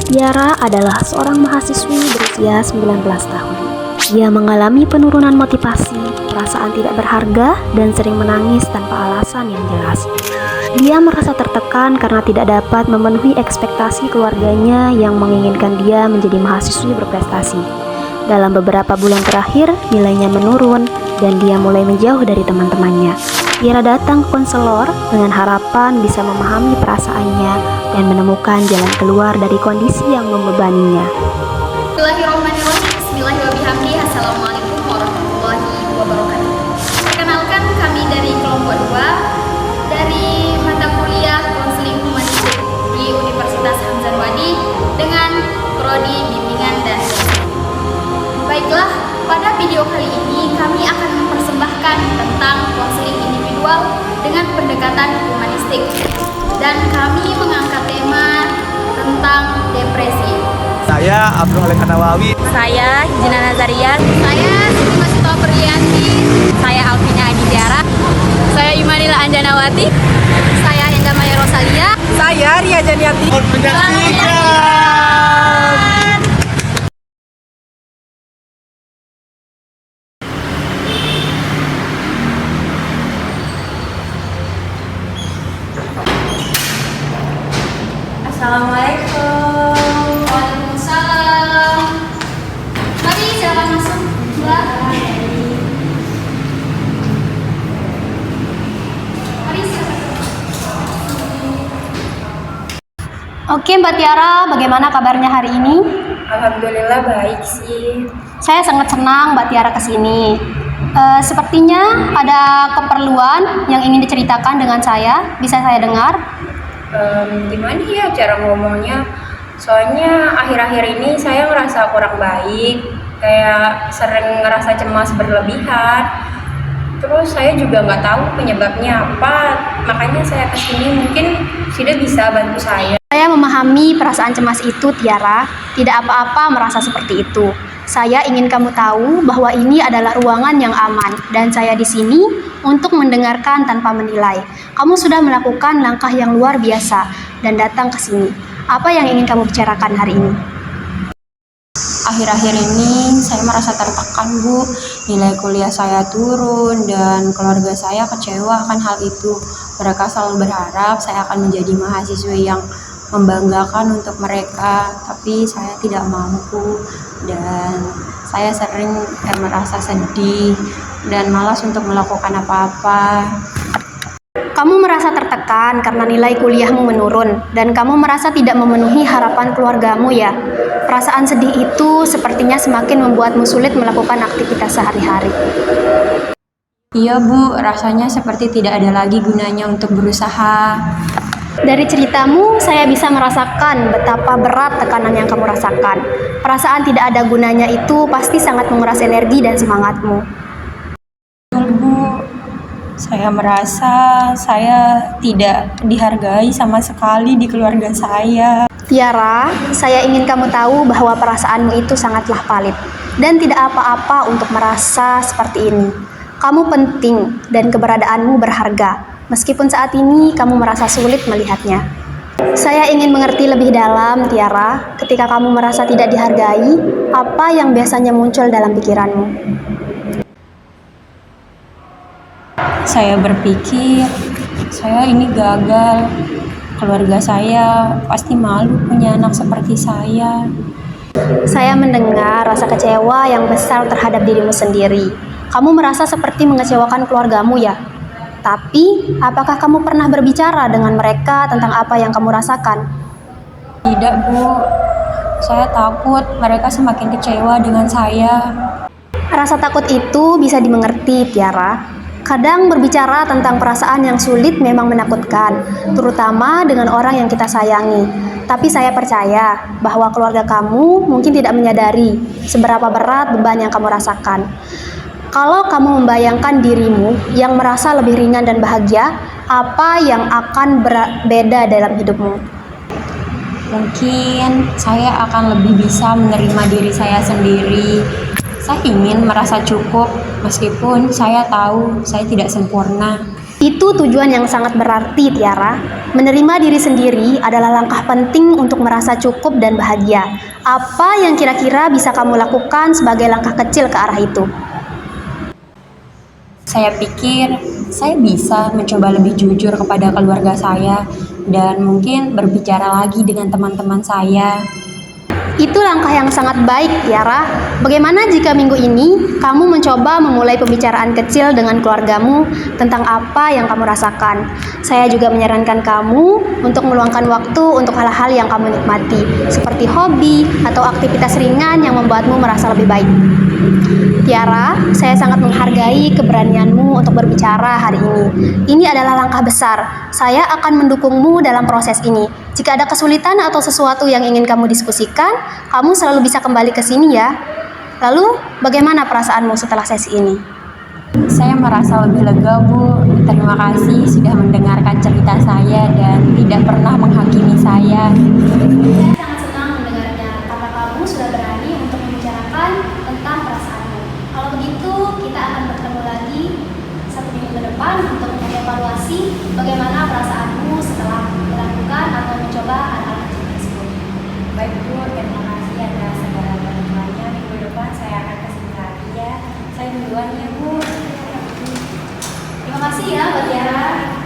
Tiara adalah seorang mahasiswi berusia 19 tahun. Ia mengalami penurunan motivasi, perasaan tidak berharga, dan sering menangis tanpa alasan yang jelas. Dia merasa tertekan karena tidak dapat memenuhi ekspektasi keluarganya yang menginginkan dia menjadi mahasiswi berprestasi. Dalam beberapa bulan terakhir, nilainya menurun dan dia mulai menjauh dari teman-temannya. Tiara datang ke konselor dengan harapan bisa memahami perasaannya dan menemukan jalan keluar dari kondisi yang membebaninya. Bismillahirrahmanirrahim. Bismillahirrahmanirrahim. Assalamualaikum warahmatullahi wabarakatuh. Perkenalkan, kami dari kelompok 2 dari mata kuliah konseling humanistik di Universitas Hamzah Wadi dengan prodi bimbingan dan konseling. Baiklah, pada video kali ini kami akan mempersembahkan tentang konseling individual dengan pendekatan humanistik, dan kami mengangkat tema tentang depresi. Saya Abdul Halik Nawawi. Saya Hijina Nazaria. Saya Siti Masito Perlianti. Saya Alvina Adidiara. Saya Imanila Anjanawati. Saya Hengga Maya Rosalia. Saya Ria Janiati. Menyaksikan. Assalamualaikum. Waalaikumsalam. Mari silakan masuk, Mbak. Mari silakan. Oke Mbak Tiara, bagaimana kabarnya hari ini? Alhamdulillah baik sih. Saya sangat senang Mbak Tiara kesini. Sepertinya ada keperluan yang ingin diceritakan dengan saya, bisa saya dengar? Gimana ya cara ngomongnya? Soalnya akhir-akhir ini saya ngerasa kurang baik, kayak sering ngerasa cemas berlebihan. Terus saya juga nggak tahu penyebabnya apa, makanya saya kesini, mungkin sudah bisa bantu saya. Saya memahami perasaan cemas itu, Tiara. Tidak apa-apa merasa seperti itu. Saya ingin kamu tahu bahwa ini adalah ruangan yang aman dan saya di sini untuk mendengarkan tanpa menilai. Kamu sudah melakukan langkah yang luar biasa dan datang ke sini. Apa yang ingin kamu bicarakan hari ini? Akhir-akhir ini saya merasa tertekan, Bu. Nilai kuliah saya turun dan keluarga saya kecewa akan hal itu. Mereka selalu berharap saya akan menjadi mahasiswi yang membanggakan untuk mereka, tapi saya tidak mampu dan saya sering merasa sedih dan malas untuk melakukan apa-apa. Kamu merasa tertekan karena nilai kuliahmu menurun dan kamu merasa tidak memenuhi harapan keluargamu ya. Perasaan sedih itu sepertinya semakin membuatmu sulit melakukan aktivitas sehari-hari. Iya, Bu, rasanya seperti tidak ada lagi gunanya untuk berusaha. Dari ceritamu, saya bisa merasakan betapa berat tekanan yang kamu rasakan. Perasaan tidak ada gunanya itu pasti sangat menguras energi dan semangatmu. Betul, Bu. Saya merasa saya tidak dihargai sama sekali di keluarga saya. Tiara, saya ingin kamu tahu bahwa perasaanmu itu sangatlah valid dan tidak apa-apa untuk merasa seperti ini. Kamu penting dan keberadaanmu berharga. Meskipun saat ini kamu merasa sulit melihatnya. Saya ingin mengerti lebih dalam, Tiara, ketika kamu merasa tidak dihargai, apa yang biasanya muncul dalam pikiranmu? Saya berpikir, saya ini gagal. Keluarga saya pasti malu punya anak seperti saya. Saya mendengar rasa kecewa yang besar terhadap dirimu sendiri. Kamu merasa seperti mengecewakan keluargamu ya? Tapi, apakah kamu pernah berbicara dengan mereka tentang apa yang kamu rasakan? Tidak, Bu. Saya takut mereka semakin kecewa dengan saya. Rasa takut itu bisa dimengerti, Tiara. Kadang berbicara tentang perasaan yang sulit memang menakutkan, terutama dengan orang yang kita sayangi. Tapi saya percaya bahwa keluarga kamu mungkin tidak menyadari seberapa berat beban yang kamu rasakan. Kalau kamu membayangkan dirimu yang merasa lebih ringan dan bahagia, apa yang akan berbeda dalam hidupmu? Mungkin saya akan lebih bisa menerima diri saya sendiri. Saya ingin merasa cukup meskipun saya tahu saya tidak sempurna. Itu tujuan yang sangat berarti, Tiara. Menerima diri sendiri adalah langkah penting untuk merasa cukup dan bahagia. Apa yang kira-kira bisa kamu lakukan sebagai langkah kecil ke arah itu? Saya pikir saya bisa mencoba lebih jujur kepada keluarga saya dan mungkin berbicara lagi dengan teman-teman saya. Itu langkah yang sangat baik, Tiara. Bagaimana jika minggu ini kamu mencoba memulai pembicaraan kecil dengan keluargamu tentang apa yang kamu rasakan? Saya juga menyarankan kamu untuk meluangkan waktu untuk hal-hal yang kamu nikmati, seperti hobi atau aktivitas ringan yang membuatmu merasa lebih baik. Tiara, saya sangat menghargai keberanianmu untuk berbicara hari ini. Ini adalah langkah besar. Saya akan mendukungmu dalam proses ini. Jika ada kesulitan atau sesuatu yang ingin kamu diskusikan, kamu selalu bisa kembali ke sini ya. Lalu, bagaimana perasaanmu setelah sesi ini? Saya merasa lebih lega, Bu. Terima kasih sudah mendengarkan cerita saya dan tidak pernah menghakimi saya. Saya sangat senang mendengarnya karena kamu sudah berani untuk membicarakan tentang perasaanmu. Kalau begitu, kita akan bertemu lagi 1 minggu ke depan untuk mengevaluasi bagaimana perasaanmu setelah melakukan atau mencoba hal-hal kecil tersebut. Baik, Bu. Terima kasih atas segala bantuannya. Minggu depan saya akan kesini lagi ya. Saya duluan ya, Bu. Terima kasih ya, Mbak Tiara.